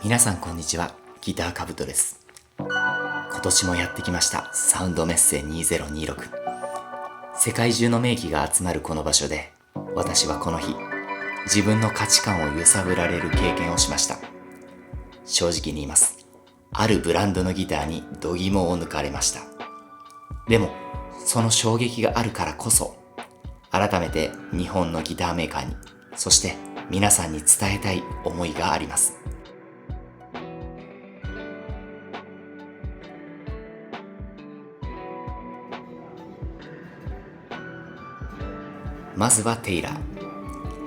皆さんこんにちは。ギターカブトです。今年もやってきましたサウンドメッセ2026。世界中の名器が集まるこの場所で、私はこの日自分の価値観を揺さぶられる経験をしました。正直に言います。あるブランドのギターに度肝を抜かれました。でもその衝撃があるからこそ、改めて日本のギターメーカーに、そして皆さんに伝えたい思いがあります。まずはテイラー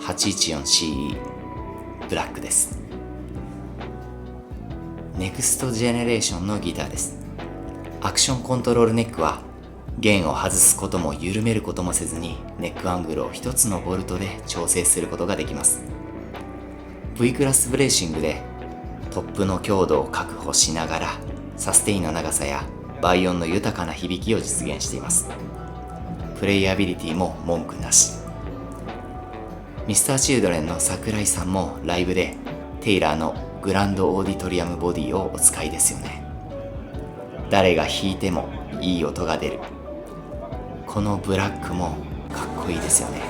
814CE ブラックです。ネクストジェネレーションのギターです。アクションコントロールネックは弦を外すことも緩めることもせずに、ネックアングルを一つのボルトで調整することができます。 V クラスブレーシングでトップの強度を確保しながら、サステインの長さや倍音の豊かな響きを実現しています。プレイアビリティも文句なし。Mr.Children の桜井さんもライブでテイラーのグランドオーディトリアムボディをお使いですよね。誰が弾いてもいい音が出る。このブラックもかっこいいですよね。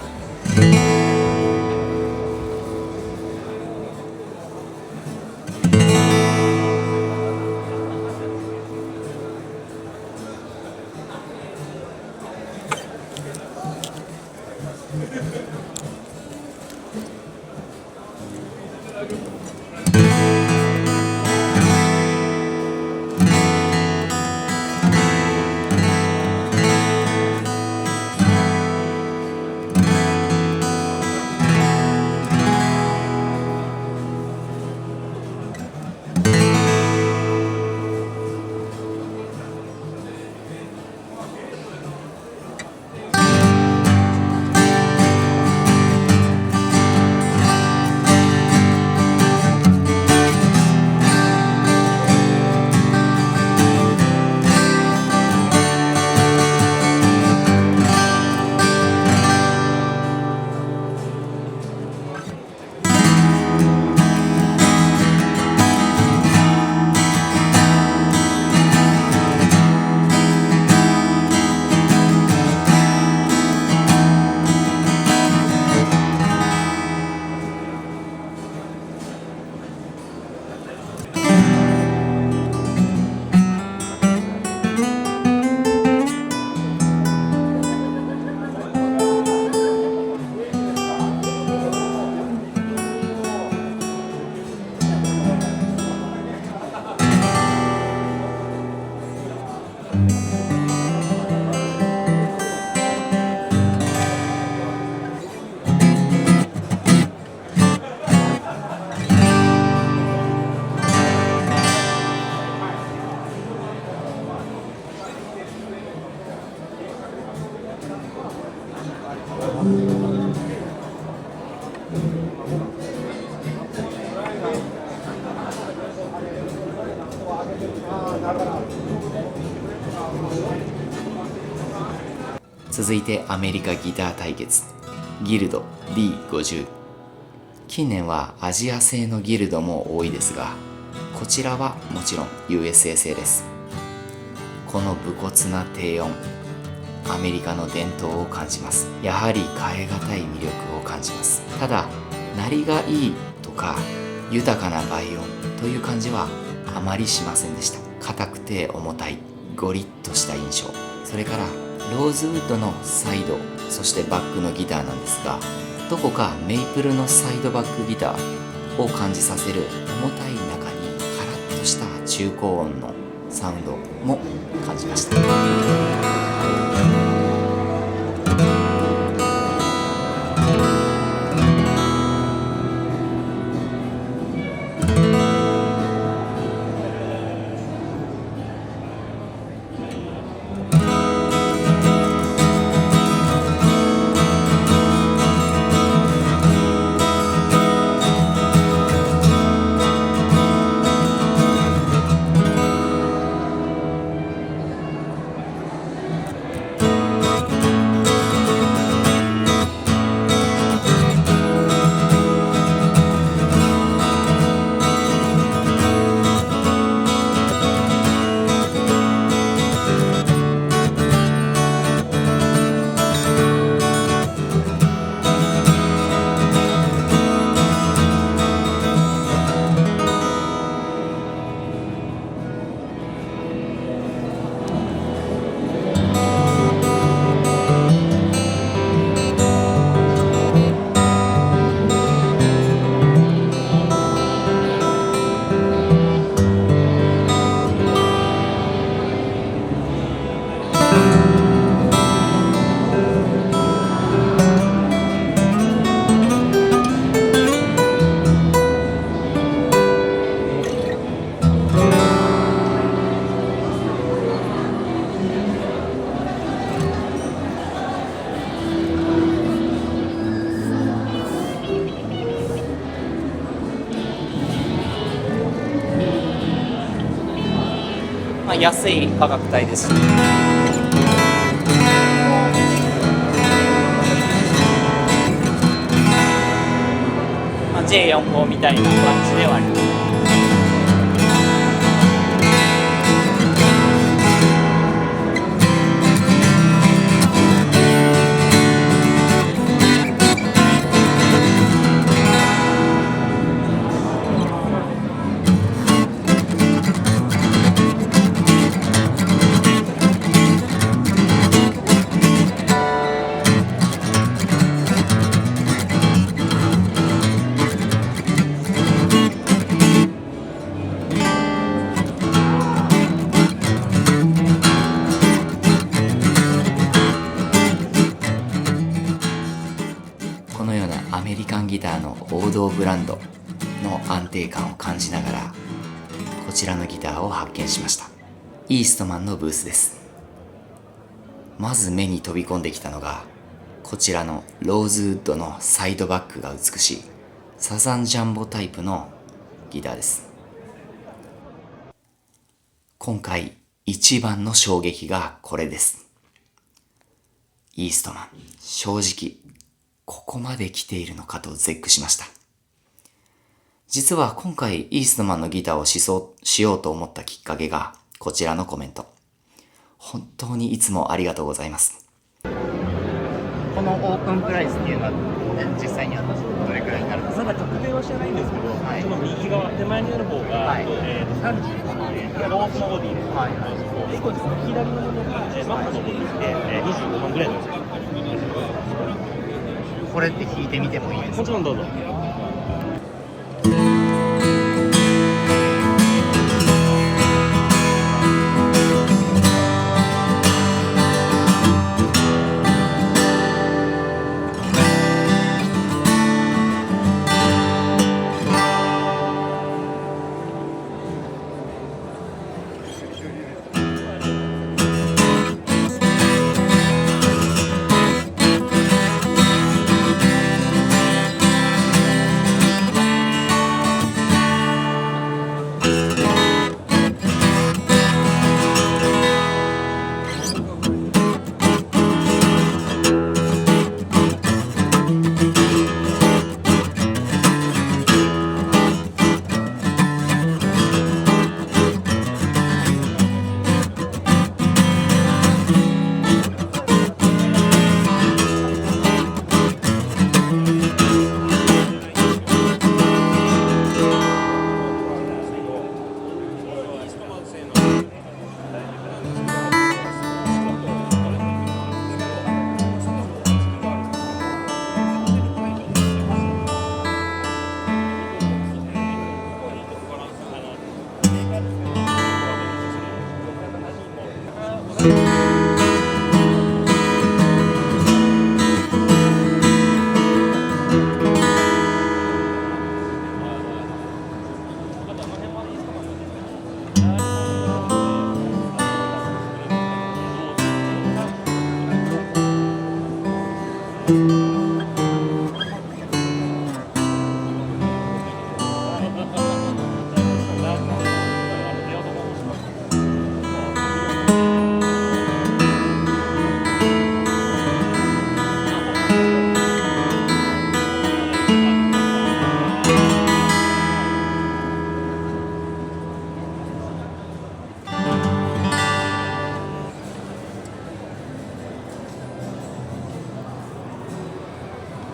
続いてアメリカギター対決、ギルド D50。 近年はアジア製のギルドも多いですが、こちらはもちろん USA 製です。この武骨な低音、アメリカの伝統を感じます。やはり変え難い魅力を感じます。ただ鳴りがいいとか豊かな倍音という感じはあまりしませんでした。硬くて重たい、ゴリッとした印象。それからローズウッドのサイド、そしてバックのギターなんですが、どこかメイプルのサイドバックギターを感じさせる重たい中にカラッとした中高音のサウンドも感じました。安い価格帯です。J45 みたいな感じではあります。このようなアメリカンギターの王道ブランドの安定感を感じながら、こちらのギターを発見しました。イーストマンのブースです。まず目に飛び込んできたのが、こちらのローズウッドのサイドバックが美しいサザンジャンボタイプのギターです。今回一番の衝撃がこれです。イーストマン、正直ここまで来ているのかと絶句しました。実は今回イーストマンのギターをしようと思ったきっかけがこちらのコメント。本当にいつもありがとうございます。このオープンプライスっていうのは実際にはどれくらいになるんですか？まだ特定は知らないんですけど、はい、その右側、手前にある方が、はい、35万円、ロースのボディで、はい、1個ですね、左のものが、マットのボディで、25万ぐらいなんですよ。これって弾いてみてもいいですか？もちろんどうぞ。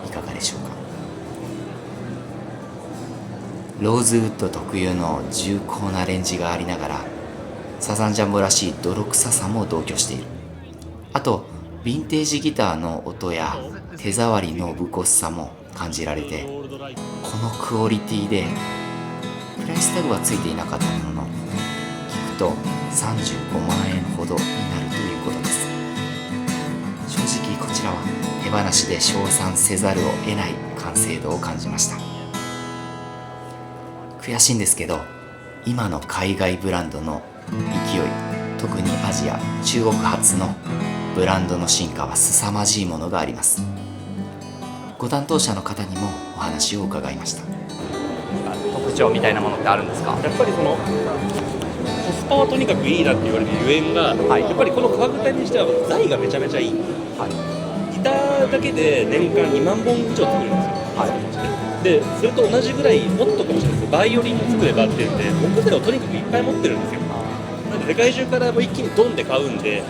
いかがでしょうか。ローズウッド特有の重厚なレンジがありながら、サザンジャンボらしい泥臭さも同居している。あとヴィンテージギターの音や手触りの無骨さも感じられて、このクオリティでプライスタグはついていなかったものの、聞くと35万円ほどになるということです。正直こちらは手放しで称賛せざるを得ない完成度を感じました。悔しいんですけど、今の海外ブランドの勢い、特にアジア、中国発のブランドの進化は凄まじいものがあります。ご担当者の方にもお話を伺いました。特徴みたいなものってあるんですか？やっぱりそのコスパはとにかくいいなって言われるゆえんが、はいやっぱりこの価格帯にしては材がめちゃめちゃいい。ギターだけで年間2万本以上作るんですよ。でそれと同じぐらいもっとかもしれないですけどバイオリンも作ればっていうんで木材をとにかくいっぱい持ってるんですよ。なので世界中からもう一気にドンで買うんで比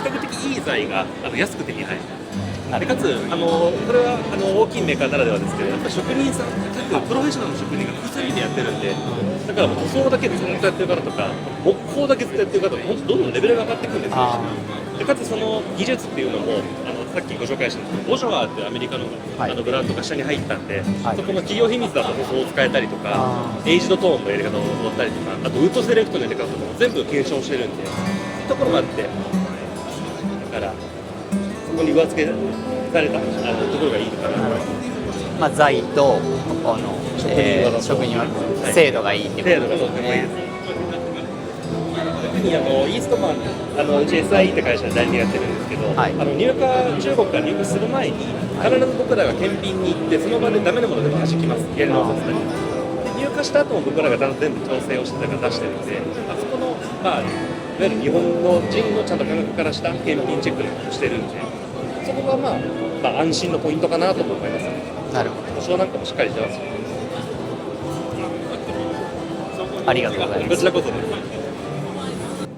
較的いい材が安く手に入る。でかつこれは大きいメーカーならではですけどやっぱ職人さん各プロフェッショナルの職人が複数人でやってるんでだからもう塗装だけずっとやってる方とか木工だけずっとやってる方とかどんどんレベルが上がっていくんですよ。でかつその技術っていうのもさっきご紹介したんですけどボジョアーっていうアメリカの,、ブランドが下に入ったんで、そこの企業秘密だと塗装を使えたりとかエイジドトーンのやり方を踊ったりとかあとウッドセレクトのやり方とかも全部検証してるんでそういうところがあってだからそこに上付けされたところがいいのかなと思います。まあ、材とこの職人は精度がいいっていうことです精度がとてもいいです。特にイーストマンうち SIE って会社で代理でやってるんですけど、はい中国から入荷する前に必ず僕らが検品に行ってその場でダメなものでも弾きますやり直させたりで入荷した後も僕らが全部調整をして出してるんであそこの、いわゆる日本の人のちゃんと感覚からした検品チェックをしてるんでそこが安心のポイントかなと思いますね。なるほど。保証なんかもしっかりしてますしありがとうございます。こちらこそで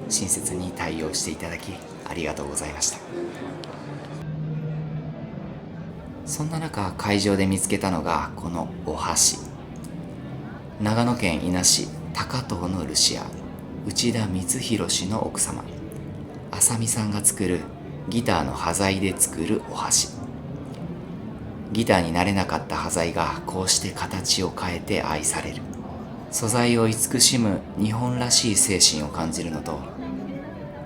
す。親切に対応していただきありがとうございました。そんな中会場で見つけたのがこのお箸。長野県伊那市高遠のルシア内田光弘氏の奥様浅見さんが作るギターの端材で作るお箸。ギターになれなかった端材がこうして形を変えて愛される。素材を慈しむ日本らしい精神を感じるのと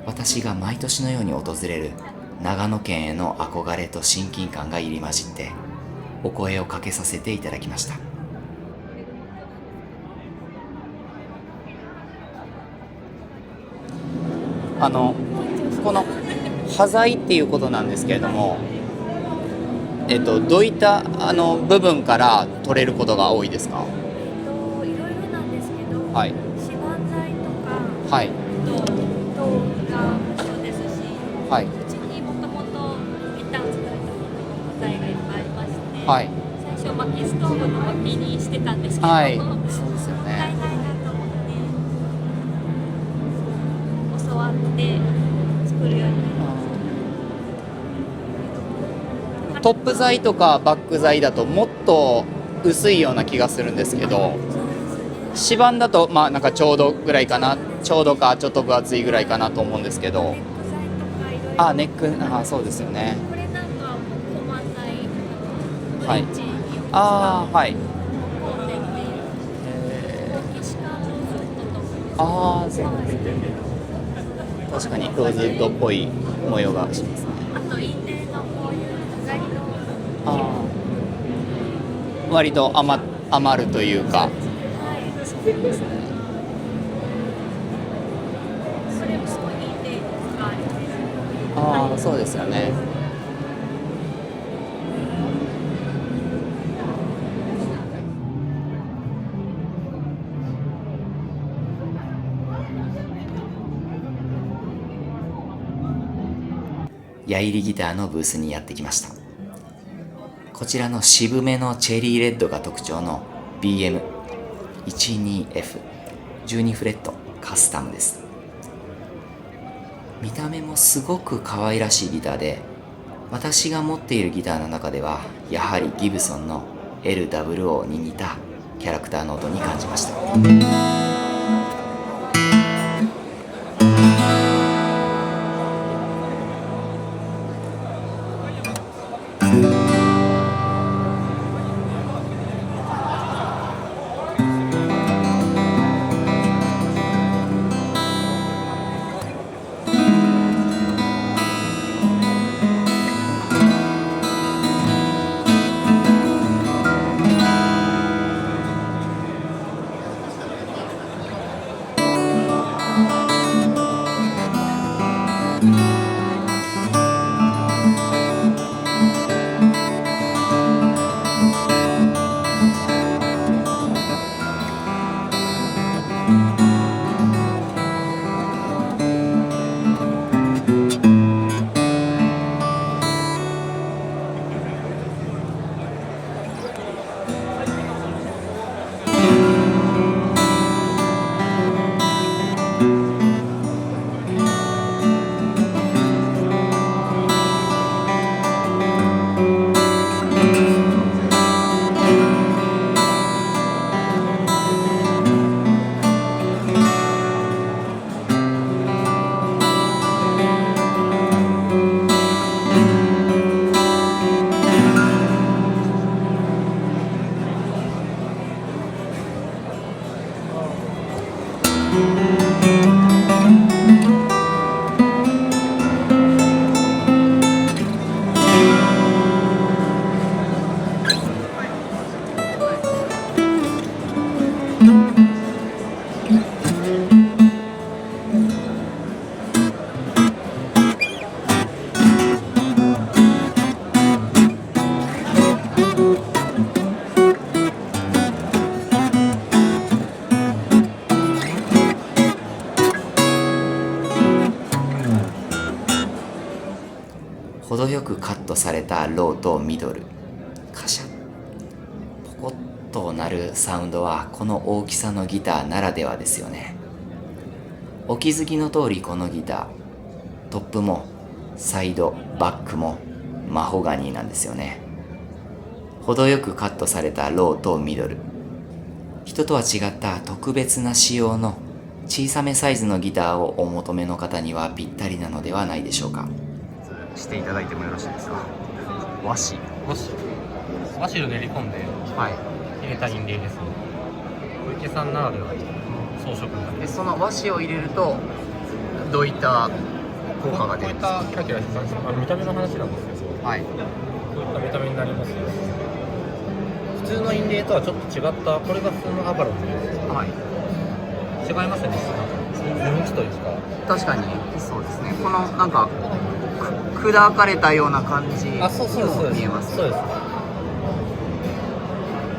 私が毎年のように訪れる長野県への憧れと親近感が入り混じってお声をかけさせていただきました。この端材っていうことなんですけれども、どういった部分から取れることが多いですか？いろいろなんですけど、はい指板材とか、はい。銅がそうですし、はいうちにもともとギターを作るための材がいっぱいありまして、はい最初薪ストーブの薪にしてたんですけど、はいもそうですよったいないね。なと思って教わって作るようになりました。トップ材とかバック材だともっと薄いような気がするんですけど、そうですね。指板だとなんかちょうどぐらいかな、ちょうどかちょっと分厚いぐらいかなと思うんですけど、ネック材とかいろいろ。ネック、そうですよね。これなんかはもうコマ材、はいブリッジによく使うはい。木工って言っているメキシカンローズウッドとそうなんですね。確かにローズウッドっぽい模様がしますね。あと印泥のこういう飾りの割と余るというか。はいそうですね。それもすごい印泥に使われてる。そうですよね。矢入りギターのブースにやってきました。こちらの渋めのチェリーレッドが特徴の BM12F12 フレットカスタムです。見た目もすごく可愛らしいギターで私が持っているギターの中ではやはりギブソンの LWO に似たキャラクターの音に感じました。程よくカットされたローとミドル、カシャッポコッと鳴るサウンドはこの大きさのギターならではですよね。お気づきの通りこのギター、トップもサイドバックもマホガニーなんですよね。程よくカットされたローとミドル、人とは違った特別な仕様の小さめサイズのギターをお求めの方にはぴったりなのではないでしょうか。していただいてもよろしいですか。和紙、和紙を練り込んで入れた印泥ですね。小池さんならではの装飾になります。その和紙を入れるとどういった効果が出こういっるんですか。たキラキラした見た目の話なんですけど、はい。こういった見た目になりますよ。普通の印泥とはちょっと違った、これが普通のアバロンです。はい。違いますよね。雰囲気というか。確かにそうですね。このなんか砕かれたような感じにも見えます。そうです。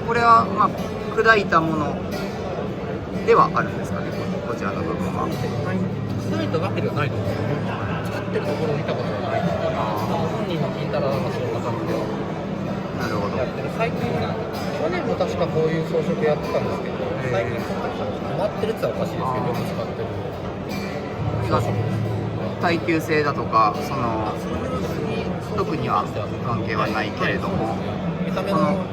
これはまあ砕いたものではあるんですかね。こちらの部分は。砕いたわけではないと思うんですよね。作ってるところを見たことがない。本人に聞いたらそんな感じでなるほど。やってる。最近去年も確かこういう装飾やってたんですけど、最近止まってるって言ったらおかしいですけど、よく使ってる。耐久性だとかその特には関係はないけれども、見た目このの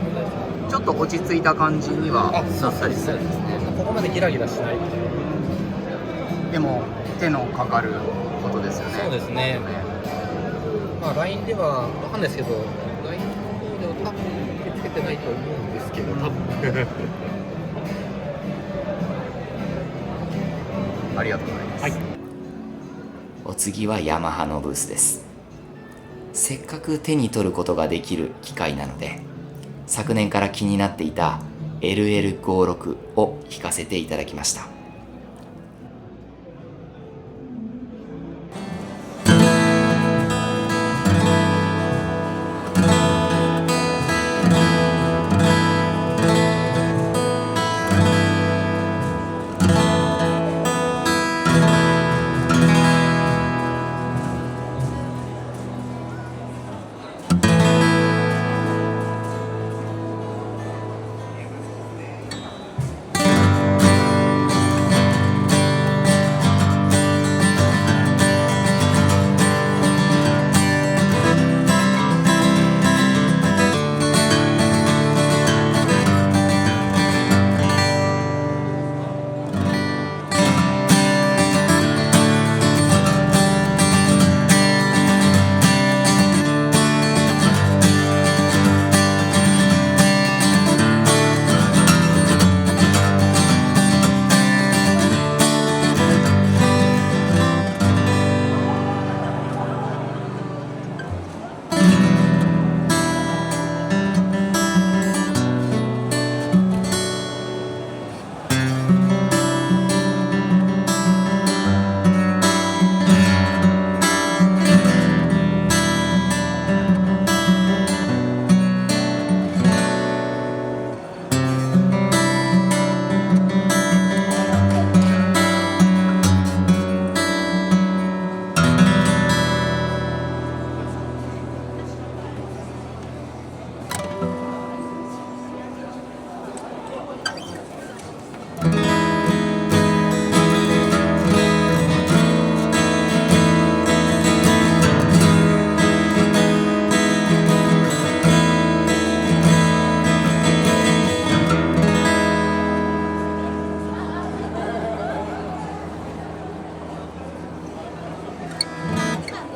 ちょっと落ち着いた感じにはなったりするんですね。ここまでギラギラしないっていう。でも手のかかることですよね。そうですね。まあ LINE ではわかんないですけど、LINE の方では多分受け付けてないと思うんですけど、多分。ありがとうございます。はい。お次はヤマハのブースです。せっかく手に取ることができる機械なので、昨年から気になっていた LL56 を弾かせていただきました。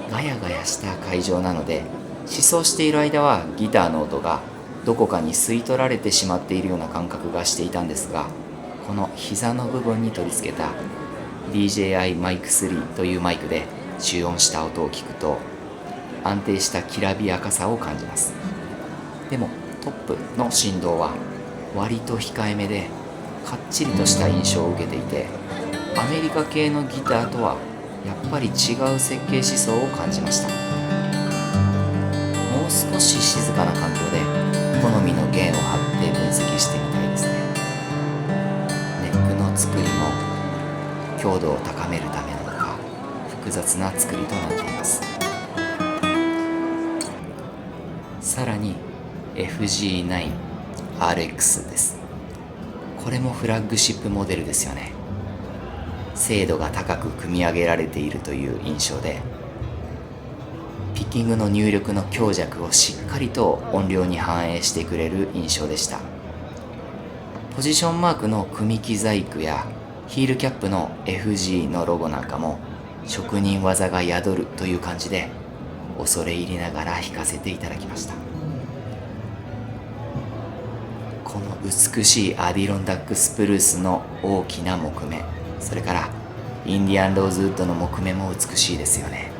ガヤガヤした会場なので、思想している間はギターの音がどこかに吸い取られてしまっているような感覚がしていたんですが、この膝の部分に取り付けた DJI マイク3というマイクで集音した音を聞くと安定したきらびやかさを感じます。でもトップの振動は割と控えめでかっちりとした印象を受けていて、アメリカ系のギターとはやっぱり違う設計思想を感じました。もう少し静かな環境で好みの弦を張って分析してみたいですね。ネックの作りも強度を高めるためなのか複雑な作りとなっています。さらに FG9RX です。これもフラッグシップモデルですよね。精度が高く組み上げられているという印象で、ピッキングの入力の強弱をしっかりと音量に反映してくれる印象でした。ポジションマークの組木細工やヒールキャップの FG のロゴなんかも職人技が宿るという感じで恐れ入りながら弾かせていただきました。この美しいアディロンダックスプルースの大きな木目、それからインディアンローズウッドの木目も美しいですよね。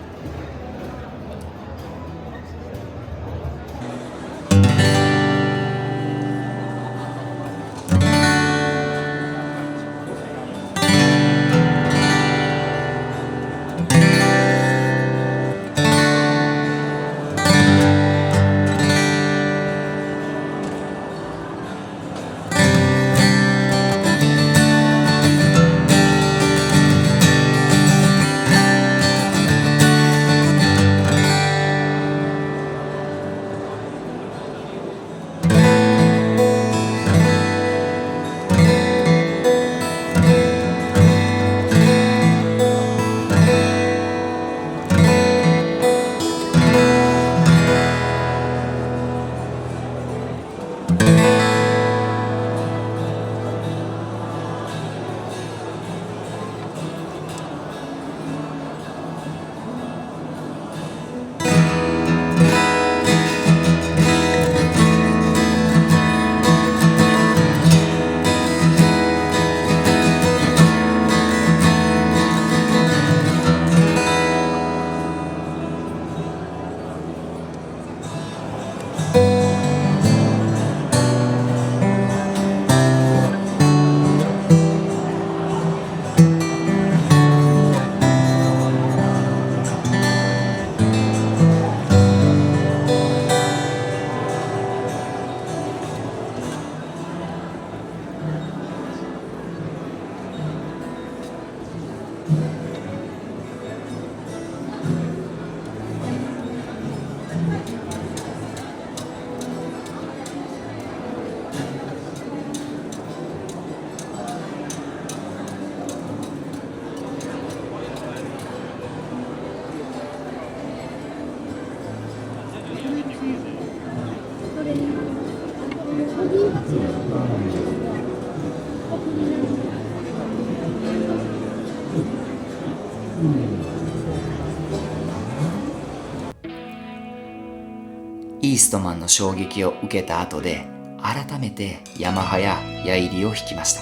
イーストマンの衝撃を受けた後で改めてヤマハやヤイリを弾きました。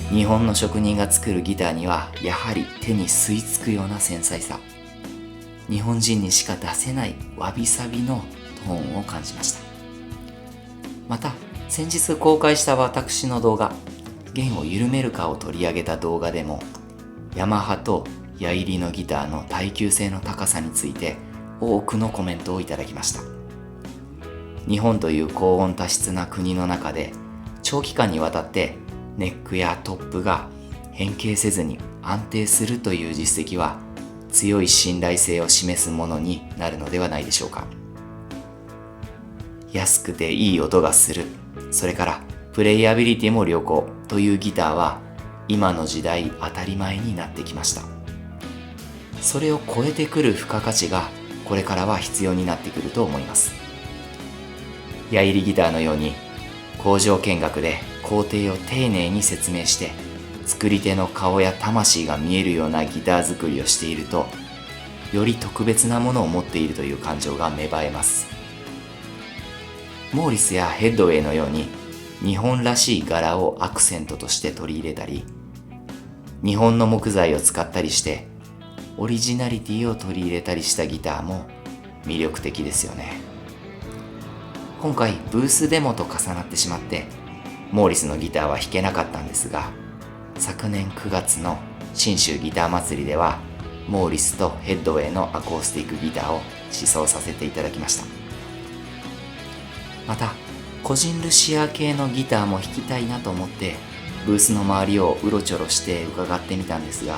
日本の職人が作るギターにはやはり手に吸い付くような繊細さ、日本人にしか出せないわびさびのトーンを感じました。また先日公開した私の動画、弦を緩めるかを取り上げた動画でもヤマハとヤイリのギターの耐久性の高さについて多くのコメントをいただきました。日本という高温多湿な国の中で長期間にわたってネックやトップが変形せずに安定するという実績は強い信頼性を示すものになるのではないでしょうか。安くていい音がする、それからプレイアビリティも良好というギターは今の時代当たり前になってきました。それを超えてくる付加価値がこれからは必要になってくると思います。ヤイリギターのように工場見学で工程を丁寧に説明して作り手の顔や魂が見えるようなギター作りをしていると、より特別なものを持っているという感情が芽生えます。モーリスやヘッドウェイのように日本らしい柄をアクセントとして取り入れたり、日本の木材を使ったりしてオリジナリティを取り入れたりしたギターも魅力的ですよね。今回ブースデモと重なってしまってモーリスのギターは弾けなかったんですが、昨年9月の信州ギター祭りではモーリスとヘッドウェイのアコースティックギターを試奏させていただきました。また個人ルシア系のギターも弾きたいなと思ってブースの周りをうろちょろして伺ってみたんですが、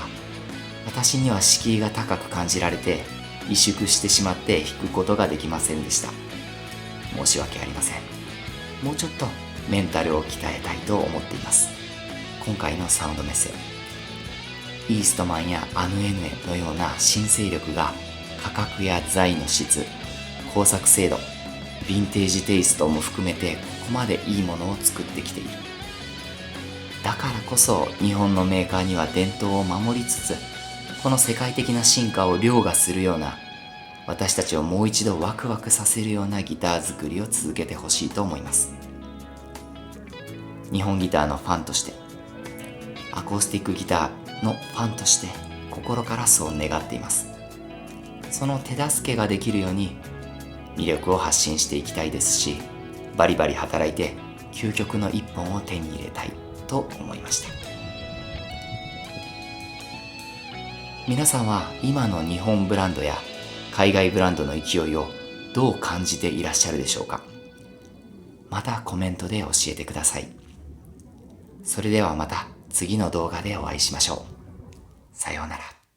私には敷居が高く感じられて萎縮してしまって弾くことができませんでした。申し訳ありません。もうちょっとメンタルを鍛えたいと思っています。今回のサウンドメッセイーストマンやアヌエヌエのような新勢力が価格や材の質、工作精度、ヴィンテージテイストも含めてここまでいいものを作ってきている。だからこそ日本のメーカーには伝統を守りつつ、この世界的な進化を凌駕するような、私たちをもう一度ワクワクさせるようなギター作りを続けてほしいと思います。日本ギターのファンとして、アコースティックギターのファンとして心からそう願っています。その手助けができるように魅力を発信していきたいですし、バリバリ働いて究極の一本を手に入れたいと思いました。皆さんは今の日本ブランドや海外ブランドの勢いをどう感じていらっしゃるでしょうか。またコメントで教えてください。それではまた次の動画でお会いしましょう。さようなら。